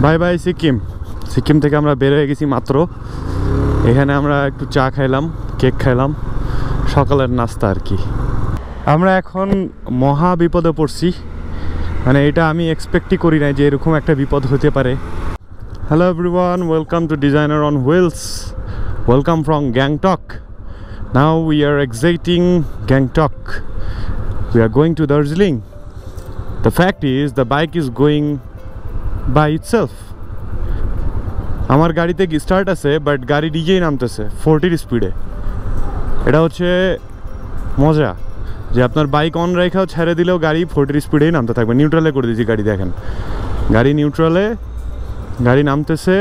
Bye bye Sikkim. Sikkim থেকে আমরা বের হয়ে গেছি মাত্র। এখানে আমরা একটু চা খাইলাম, কেক খাইলাম, সকালের নাস্তা আর কি। আমরা এখন মহা বিপদে পড়ছি, মানে এটা আমি এক্সপেক্টই করি নাই যে এরকম একটা বিপদ হতে পারে। Hello everyone, welcome to designer on wheels, welcome from Gangtok. Now we are exiting Gangtok, we are going to Darjeeling. The fact is the bike is going by itself. আমার গাড়িতে স্টার্ট আছে বাট গাড়ি নিজেই নামতেছে 40 স্পিডে। এটা হচ্ছে মজা যে আপনার বাইক অন রেখাও ছেড়ে দিলেও গাড়ি 40 স্পিডেই নামতে থাকবে। নিউট্রালে করে দিয়েছি গাড়ি, দেখেন গাড়ি নিউট্রালে, গাড়ি নামতেছে।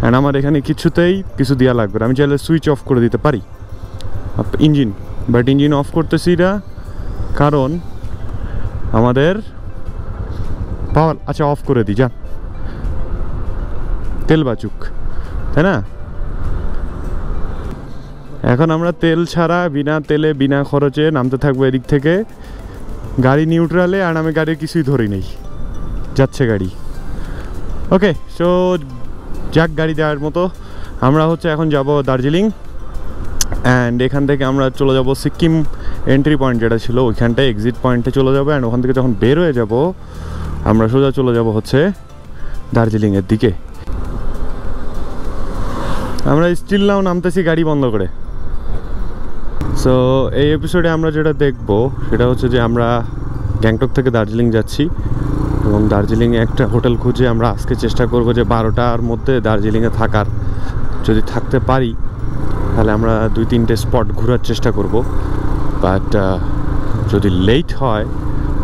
অ্যান্ড আমার এখানে কিছুতেই কিছু দেওয়া লাগবে না, আমি চাইলে সুইচ অফ করে দিতে পারি ইঞ্জিন, বাট ইঞ্জিন অফ করতেছি না কারণ আমাদের পাওয়ার। আচ্ছা অফ করে দিই, যান, তেল বাঁচুক, তাই না? এখন আমরা তেল ছাড়া, বিনা তেলে বিনা খরচে নামতে থাকবো এদিক থেকে। গাড়ি নিউট্রালে, আর আমি গাড়ির কিছুই ধরি নেই, যাচ্ছে গাড়ি। ওকে, সো যাক গাড়ি দেওয়ার মতো। আমরা হচ্ছে এখন যাব দার্জিলিং, অ্যান্ড এখান থেকে আমরা চলে যাব সিকিম এন্ট্রি পয়েন্ট যেটা ছিল ওইখানটায়, এক্সিট পয়েন্টে চলে যাবো। অ্যান্ড ওখান থেকে যখন বের হয়ে যাব আমরা সোজা চলে যাব হচ্ছে দার্জিলিংয়ের দিকে। আমরা স্টিল নাও নামতেছি গাড়ি বন্ধ করে। সো এই এপিসোডে আমরা যেটা দেখব সেটা হচ্ছে যে আমরা গ্যাংটক থেকে দার্জিলিং যাচ্ছি, এবং দার্জিলিংয়ে একটা হোটেল খুঁজে আমরা আজকে চেষ্টা করব যে 12টার মধ্যে দার্জিলিংয়ে থাকার। যদি থাকতে পারি তাহলে আমরা 2-3টে স্পট ঘোরার চেষ্টা করব, বাট যদি লেট হয়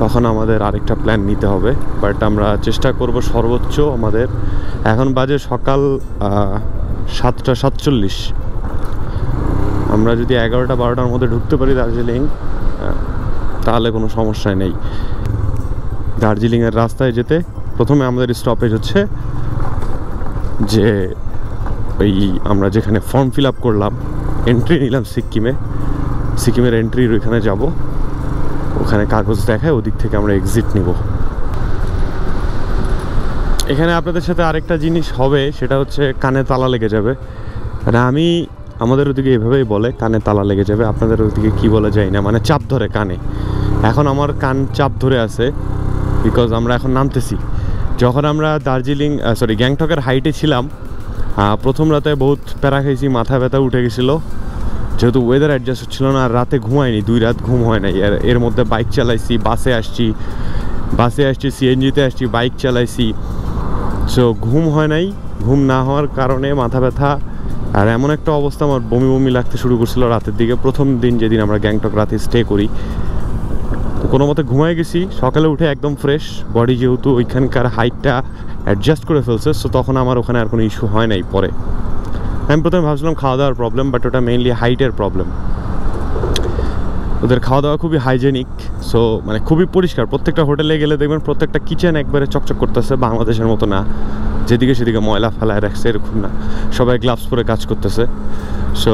তখন আমাদের আরেকটা প্ল্যান নিতে হবে। বাট আমরা চেষ্টা করব সর্বোচ্চ। আমাদের এখন বাজে সকাল 7:47। আমরা যদি 11টা-12টার মধ্যে ঢুকতে পারি দার্জিলিং তাহলে কোনো সমস্যাই নেই। দার্জিলিংয়ের রাস্তায় যেতে প্রথমে আমাদের স্টপেজ হচ্ছে যে ওই আমরা যেখানে ফর্ম ফিল আপ করলাম, এন্ট্রি নিলাম সিকিমের এন্ট্রির ওইখানে যাব। ওখানে কাগজ দেখায়, ওদিক থেকে আমরা এক্সিট নিব। এখানে আপনাদের সাথে আরেকটা জিনিস হবে, সেটা হচ্ছে কানে তালা লেগে যাবে। আমাদের ওদিকে এভাবেই বলে, কানে তালা লেগে যাবে। আপনাদের ওদিকে কী বলে যায় না, মানে চাপ ধরে কানে। এখন আমার কান চাপ ধরে আছে বিকজ আমরা এখন নামতেছি। যখন আমরা গ্যাংটকের হাইটে ছিলাম প্রথম রাতে বহুত প্যারা খাইছি, মাথা ব্যথা উঠে গেছিলো, যেহেতু ওয়েদার অ্যাডজাস্ট হচ্ছিল না। আর রাতে ঘুমাইনি, 2 রাত ঘুম হয় নাই। এর মধ্যে বাইক চালাইছি, বাসে আসছি, সিএনজিতে আসছি, বাইক চালাইছি। সো ঘুম হয় নাই। ঘুম না হওয়ার কারণে মাথা ব্যথা, আর এমন একটা অবস্থা আমার বমি লাগতে শুরু করছিল রাতের দিকে। প্রথম দিন যেদিন আমরা গ্যাংটক রাতে স্টে করি, তো কোনো মতে ঘুমাই গেছি। সকালে উঠে একদম ফ্রেশ বডি, যেহেতু ওইখানকার হাইটটা অ্যাডজাস্ট করে ফেলছে, সো তখন আমার ওখানে আর কোনো ইস্যু হয় নাই। পরে আমি প্রথমে ভাবছিলাম খাওয়া দাওয়ার প্রবলেম, বাট ওটা মেইনলি হাইটের প্রবলেম। ওদের খাওয়া দাওয়া খুবই হাইজেনিক, সো মানে খুবই পরিষ্কার। প্রত্যেকটা হোটেলে গেলে দেখবেন প্রত্যেকটা কিচেন একবারে চকচক করতেছে, বাংলাদেশের মতো না যেদিকে সেদিকে ময়লা ফেলায় রাখছে, এরকম না। সবাই গ্লাভস পরে কাজ করতেছে। সো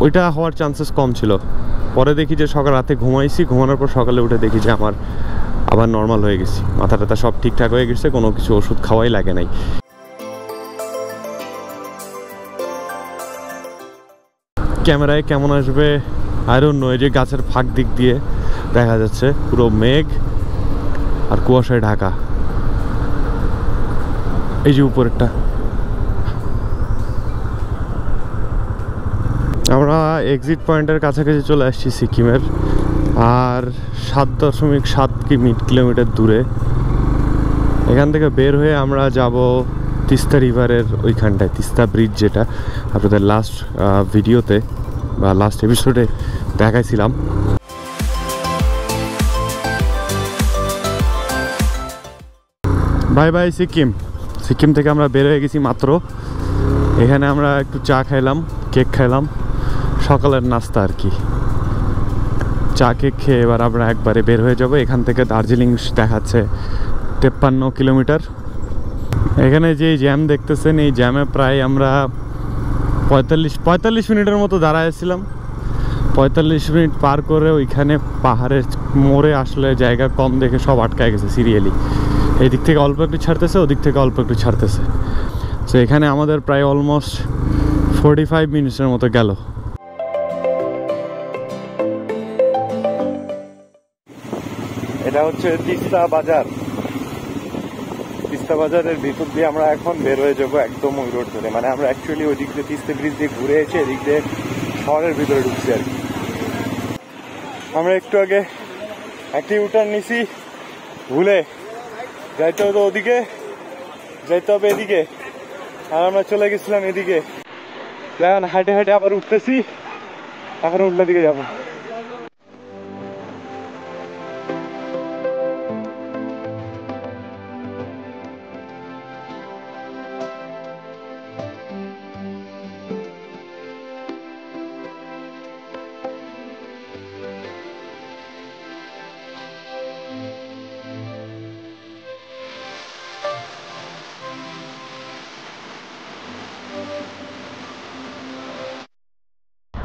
ওইটা হওয়ার চান্সেস কম ছিল। পরে দেখি যে রাতে ঘুমানোর পর সকালে উঠে দেখি যে আমার আবার নর্মাল হয়ে গেছি, মাথা টাথা সব ঠিকঠাক হয়ে গেছে, কোনো কিছু ওষুধ খাওয়াই লাগে নাই। ক্যামেরায় কেমন আসবে আই ডোন্ট নো। এই যে গাছের ফাঁক দিক দিয়ে দেখা যাচ্ছে পুরো মেঘ আর কুয়াশায় ঢাকা। এই যে উপরেরটা। আমরা এক্সিট পয়েন্টের কাছাকাছি চলে আসছি সিকিমের, আর 7.7 কিলোমিটার দূরে। এখান থেকে বের হয়ে আমরা যাব তিস্তা রিভারের ওইখানটায়, তিস্তা ব্রিজ, যেটা আপনাদের লাস্ট ভিডিওতে বা লাস্ট এপিসোডে দেখাইছিলাম। বাই বাই সিকিম থেকে আমরা বের হয়ে গেছি মাত্র। এখানে আমরা একটু চা খাইলাম, কেক খাইলাম, সকালের নাস্তা আর কি। চা কেক খেয়ে এবার আমরা একবারে বের হয়ে যাব। এখান থেকে দার্জিলিং দেখাচ্ছে 53 কিলোমিটার। এখানে যে জ্যাম দেখতেছেন, এই জ্যামে প্রায় আমরা 45 মিনিটের মতো দাঁড়াইছিলাম। 45 মিনিট পার করে ওইখানে পাহাড়ের মোড়ে আসলে জায়গা কম দেখে সব আটকায় গেছে সিরিয়ালি। এই দিক থেকে অল্প একটু ছাড়তেছে, ওদিক থেকে অল্প একটু ছাড়তেছে। সো এখানে আমাদের প্রায় অলমোস্ট 45 মিনিটসের মতো গেল। এটা হচ্ছে তিস্তা বাজার। তিস্তা বাজারের ভিতর দিয়ে আমরা এখন বের হয়ে যাবো একদম ওই রোড ধরে। মানে আমরা অ্যাকচুয়ালি ওই দিক দিয়ে তিস্তা ব্রিজ দিয়ে ঘুরে এসে এদিক দিয়ে শহরের ভিতরে ঢুকছি আর কি। আমরা একটু আগে একটি ইউটার্ন নিছি, ভুলে যাইতে হতো ওদিকে, যাইতে হবে এদিকে, আর আমরা চলে গেছিলাম এদিকে। এখন হাঁটে হাঁটে আবার উঠতেছি, এখন উল্টা দিকে যাবো।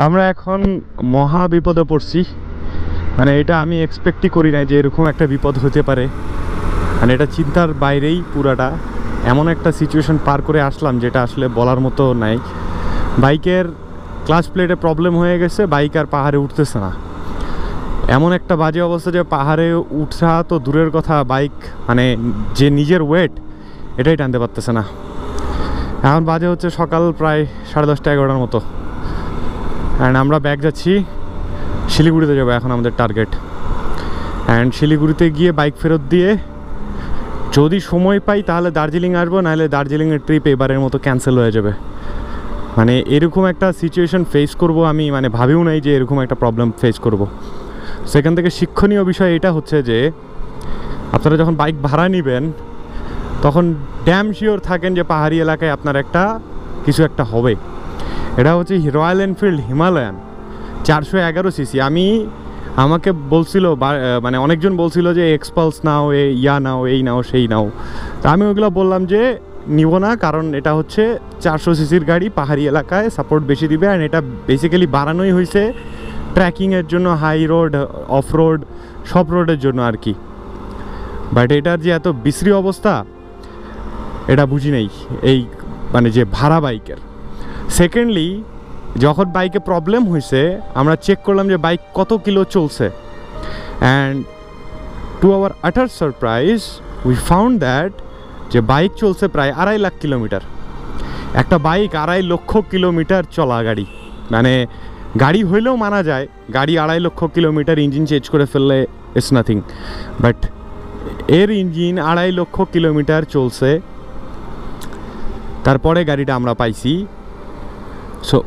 আমরা এখন মহা বিপদে পড়ছি। মানে এটা আমি এক্সপেক্টই করি নাই যে এরকম একটা বিপদ হতে পারে। মানে এটা চিন্তার বাইরেই পুরাটা। এমন একটা সিচুয়েশন পার করে আসলাম যেটা আসলে বলার মতো নাই। বাইকের ক্লাচ প্লেটে প্রবলেম হয়ে গেছে, বাইক আর পাহাড়ে উঠতেছে না। এমন একটা বাজে অবস্থা যে পাহাড়ে উঠা তো দূরের কথা, বাইক মানে যে নিজের ওয়েট এটাই টানতে পারতেছে না। এখন বাজে হচ্ছে সকাল প্রায় 10:30-11টার মতো। অ্যান্ড আমরা ব্যাক যাচ্ছি শিলিগুড়িতে যাবো এখন আমাদের টার্গেট। অ্যান্ড শিলিগুড়িতে গিয়ে বাইক ফেরত দিয়ে যদি সময় পাই তাহলে দার্জিলিং আসবো, নাহলে দার্জিলিংয়ের ট্রিপ এবারের মতো ক্যান্সেল হয়ে যাবে। মানে এরকম একটা সিচুয়েশন ফেস করব আমি মানে ভাবিও নাই যে এরকম একটা প্রবলেম ফেস করব। সেখান থেকে শিক্ষণীয় বিষয় এটা হচ্ছে যে আপনারা যখন বাইক ভাড়া নেবেন তখন ড্যাম শিওর থাকেন যে পাহাড়ি এলাকায় আপনার একটা কিছু একটা হবে। এটা হচ্ছে রয়্যাল এনফিল্ড হিমালয়ান 411 সিসি। আমাকে বলছিল মানে অনেকজন বলছিল যে এক্সপালস নাও, নাও, এই নাও, সেই নাও। তো আমি ওইগুলো বললাম যে নিব না, কারণ এটা হচ্ছে 400 সিসির গাড়ি, পাহাড়ি এলাকায় সাপোর্ট বেশি দিবে। অ্যান্ড এটা বেসিক্যালি বানানোই হয়েছে ট্র্যাকিংয়ের জন্য, হাই রোড, অফ রোড, সব রোডের জন্য আর কি। বাট এটার যে এত বিশ্রী অবস্থা এটা বুঝি নেই এই মানে যে ভাড়া বাইকের। সেকেন্ডলি যখন বাইকে প্রবলেম হয়েছে আমরা চেক করলাম যে বাইক কত কিলো চলছে। অ্যান্ড টু আওয়ার আটার সারপ্রাইজ উই ফাউন্ড দ্যাট যে বাইক চলছে প্রায় 2.5 লাখ কিলোমিটার। একটা বাইক 2.5 লক্ষ কিলোমিটার চলা গাড়ি, মানে গাড়ি হইলেও মানা যায়, গাড়ি 2.5 লক্ষ কিলোমিটার ইঞ্জিন চেঞ্জ করে ফেললে ইটস নাথিং। বাট এর ইঞ্জিন 2.5 লক্ষ কিলোমিটার চলছে। তারপরে গাড়িটা আমরা পাইছি। সো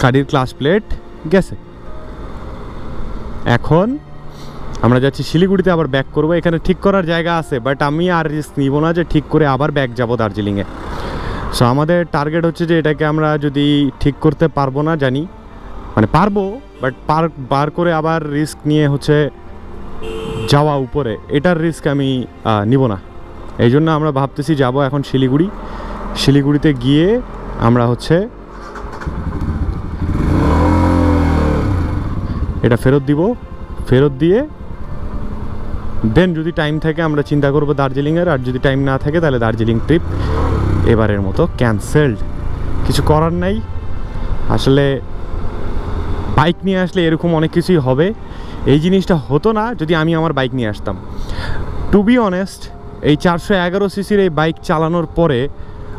গাড়ির ক্লাস প্লেট গেছে। এখন আমরা যাচ্ছি শিলিগুড়িতে, আবার ব্যাক করবো। এখানে ঠিক করার জায়গা আছে, বাট আমি আর রিস্ক নিব না যে ঠিক করে আবার ব্যাক যাব দার্জিলিংয়ে। সো আমাদের টার্গেট হচ্ছে যে এটাকে আমরা যদি ঠিক করতে পারবো না জানি, মানে পারবো, বাট বার করে আবার রিস্ক নিয়ে হচ্ছে যাওয়া উপরে, এটার রিস্ক আমি নিব না। এই জন্য আমরা ভাবতেছি যাব এখন শিলিগুড়িতে গিয়ে আমরা হচ্ছে এটা ফেরত দিব। ফেরত দিয়ে দেন যদি টাইম থাকে আমরা চিন্তা করবো দার্জিলিংয়ের, আর যদি টাইম না থাকে তাহলে দার্জিলিং ট্রিপ এবারের মতো ক্যান্সেলড। কিছু করার নাই। আসলে বাইক নিয়ে আসলে এরকম অনেক কিছুই হবে। এই জিনিসটা হতো না যদি আমি আমার বাইক নিয়ে আসতাম। টু বি অনেস্ট, এই 411 সিসির এই বাইক চালানোর পরে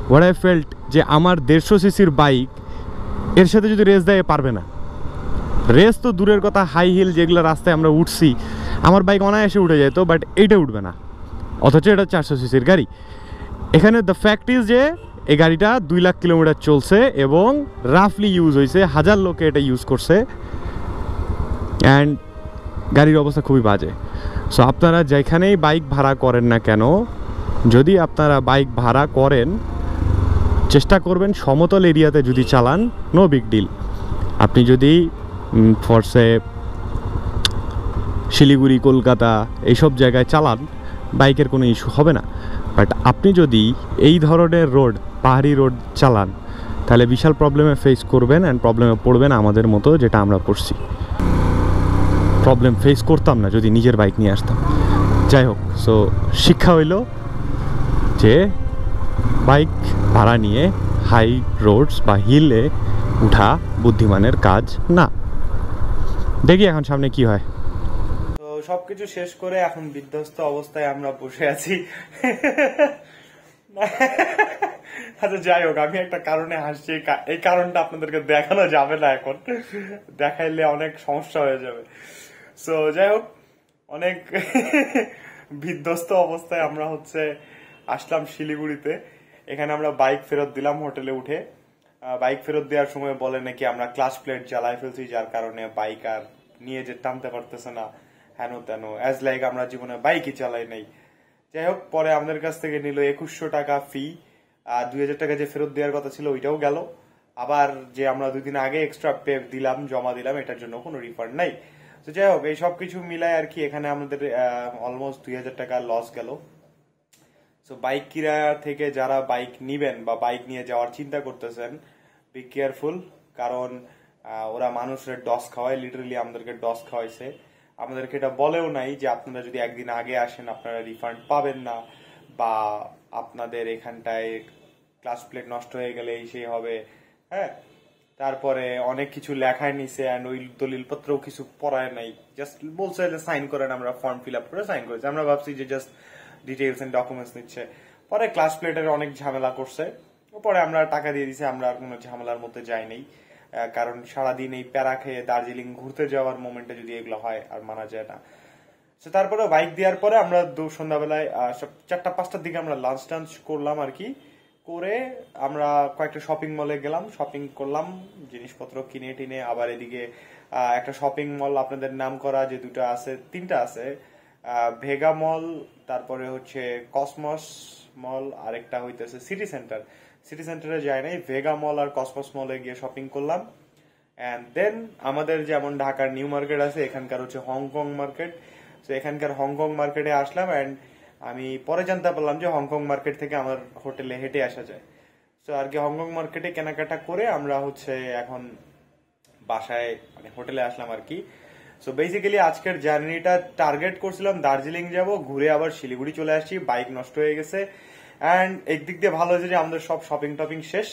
হোয়াট আই ফেল্ট যে আমার 150 সিসির বাইক এর সাথে যদি রেস দেয় পারবে না। রেস তো দূরের কথা, হাই হিল যেগুলো রাস্তায় আমরা উঠছি আমার বাইক অনায়াসে উঠে যেত, বাট এইটা উঠবে না। অথচ এটা 400 সিসির গাড়ি। এখানে দ্য ফ্যাক্ট ইজ যে এই গাড়িটা 2 লাখ কিলোমিটার চলছে এবং রাফলি ইউজ হয়েছে, 1000 লোকে এটা ইউজ করছে। অ্যান্ড গাড়ির অবস্থা খুবই বাজে। সো আপনারা যেখানেই বাইক ভাড়া করেন না কেন, যদি আপনারা বাইক ভাড়া করেন চেষ্টা করবেন সমতল এরিয়াতে যদি চালান, নো বিগ ডিল। আপনি যদি ফরসে শিলিগুড়ি, কলকাতা এইসব জায়গায় চালান বাইকের কোনো ইস্যু হবে না। বাট আপনি যদি এই ধরনের রোড, পাহাড়ি রোড চালান তাহলে বিশাল প্রবলেমে ফেস করবেন। অ্যান্ড প্রবলেমে পড়বেন আমাদের মতো, যেটা আমরা পড়ছি। প্রবলেম ফেস করতাম না যদি নিজের বাইক নিয়ে আসতাম। যাই হোক, সো শিক্ষা হইল যে বাইক ভাড়া নিয়ে হাই রোডস বা হিলে উঠা বুদ্ধিমানের কাজ না। দেখি এখন সামনে কি হয়। তো সবকিছু শেষ করে এখন বিধ্বস্ত অবস্থায় আমরা বসে আছি। আচ্ছা যাই হোক, আমি একটা কারণে হাসছি, এই কারণটা আপনাদেরকে দেখানো যাবে না, এখন দেখাইলে অনেক সমস্যা হয়ে যাবে। সো যাই হোক, অনেক বিধ্বস্ত অবস্থায় আমরা আসলাম শিলিগুড়িতে। এখানে আমরা বাইক ফেরত দিলাম হোটেলে উঠে। বাইক ফেরত দেওয়ার সময় বলে নাকি আমরা ক্লাচ প্লেট জ্বালাই ফেলছি, যার কারণে বাইক আর নিয়ে যে টানতে পারতেছে না, হেন তেন, অ্যাজ লাইক আমরা জীবনে বাইকই চালাই নাই। যাই হোক, পরে আমাদের কাছ থেকে নিল 2100 টাকা ফি। 2000 টাকা যে ফেরত দেওয়ার কথা ছিল ওইটাও গেল। আবার যে আমরা 2 দিন আগে এক্সট্রা পে দিলাম, জমা দিলাম, এটার জন্য কোনো রিফান্ড নাই। তো যাই হোক, এই সবকিছু মিলায় আর কি এখানে আমাদের অলমোস্ট 2000 টাকা লস গেল। সো বাইক কিরা থেকে যারা বাইক নিবেন বা বাইক নিয়ে যাওয়ার চিন্তা করতেছেন, বি কেয়ারফুল, কারণ ওরা মানুষের ডস খাওয়ায়, লিটারালি আমাদেরকে ডস খাওয়াইছে। আমাদেরকে এটা বলেও নাই যে আপনারা যদি একদিন আগে আসেন আপনারা রিফান্ড পাবেন না, বা আপনাদের এখানটায় ক্লাস প্লেট নষ্ট হয়ে গেলে এই সেই হবে। হ্যাঁ, তারপরে অনেক কিছু লেখায় নিছে, অ্যান্ড ওই দলিলপত্রও কিছু পড়ায় নাই, জাস্ট বলছে যে সাইন করেন। আমরা ফর্ম ফিল আপ করে সাইন করেছি। আমরা ভাবছি যে জাস্ট ডিটেইলস এন্ড ডকুমেন্টস নিচ্ছে। পরে ক্লাস প্লেটের অনেক ঝামেলা করছে, পরে আমরা টাকা দিয়ে দিছি। আমরা আর কোনো ঝামেলার মধ্যে যাই নাই, কারণ সারাদিন এই প্যারা খেয়ে দার্জিলিং ঘুরতে যাওয়ার মোমেন্টে যদি এগুলো হয় আর মানা যায় না। তো তারপরে বাইক দেওয়ার পরে আমরা সন্ধ্যাবেলায় 4টা-5টার দিকে আমরা লাঞ্চ টাঞ্চ করলাম আর কি। করে আমরা কয়েকটা শপিং মলে গেলাম, শপিং করলাম, জিনিসপত্র কিনে টিনে। আবার এদিকে একটা শপিং মল আপনাদের নাম করা যে 3টা আছে, ভেগা মল, তারপরে কসমস মল, আরেকটা হইতেছে সিটি সেন্টার। সিটি সেন্টারে যাই নাই, ভেগা মল আর কসমস মলে গিয়ে শপিং করলাম। এন্ড দেন আমাদের যেমন ঢাকার নিউ মার্কেট আছে, এখানকার হংকং মার্কেট। তো এখানকার হংকং মার্কেটে আসলাম, এন্ড আমি পরে জানতে পারলাম যে হংকং মার্কেট থেকে আমার হোটেলে হেঁটে আসা যায়। তো আর কি হংকং মার্কেটে কেনাকাটা করে আমরা এখন বাসায় মানে হোটেলে আসলাম আর কি। সো বেসিক্যালি আজকের জার্নিটা টার্গেট করছিলাম দার্জিলিং যাব, ঘুরে আবার শিলিগুড়ি চলে আসছি। বাইক নষ্ট হয়ে গেছে, অ্যান্ড একদিক দিয়ে ভালো হয়েছে যে আমাদের সব শপিং টপিং শেষ।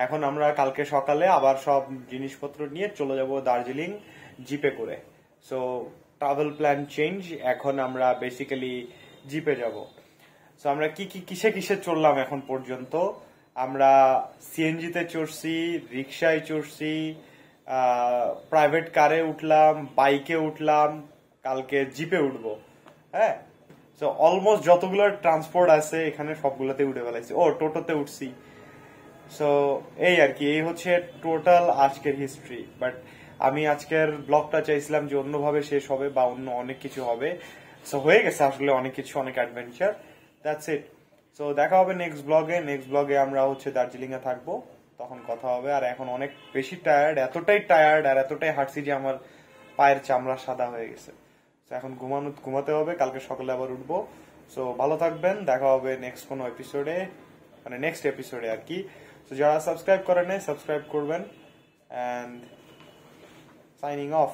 এখন আমরা কালকে সকালে আবার সব জিনিসপত্র নিয়ে চলে যাব দার্জিলিং জিপে করে। সো ট্রাভেল প্ল্যান চেঞ্জ, এখন আমরা বেসিক্যালি জিপে যাব। সো আমরা কিসে চড়লাম এখন পর্যন্ত? আমরা সিএনজিতে চড়ছি, রিক্সায় চড়ছি, প্রাইভেট কারে উঠলাম, বাইকে উঠলাম, কালকে জিপে উঠবো। হ্যাঁ, সো অলমোস্ট যতগুলো ট্রান্সপোর্ট আছে এখানে সবগুলোতে উঠে ফেলাইছি। টোটোতে উঠছি। সো এই আর কি, এই টোটাল আজকের হিস্ট্রি। বাট আমি আজকের ব্লগটা চাইছিলাম যে অন্যভাবে শেষ হবে বা অন্য অনেক কিছু হবে। সো হয়ে গেছে আসলে অনেক কিছু, অনেক অ্যাডভেঞ্চার। That's it. সো দেখা হবে নেক্সট ব্লগে। আমরা দার্জিলিং এ থাকবো, তখন কথা হবে। আর এখন অনেক বেশি টায়ার্ড, এতটাই টায়ার্ড আর এতটাই হাঁটছি যে আমার পায়ের চামড়া সাদা হয়ে গেছে। তো এখন ঘুমাতে হবে, কালকে সকালে আবার উঠবো। সো ভালো থাকবেন, দেখা হবে নেক্সট কোনো এপিসোডে, মানে নেক্সট এপিসোডে আর কি। তো যারা সাবস্ক্রাইব করেন নাই সাবস্ক্রাইব করবেন, এন্ড সাইনিং অফ।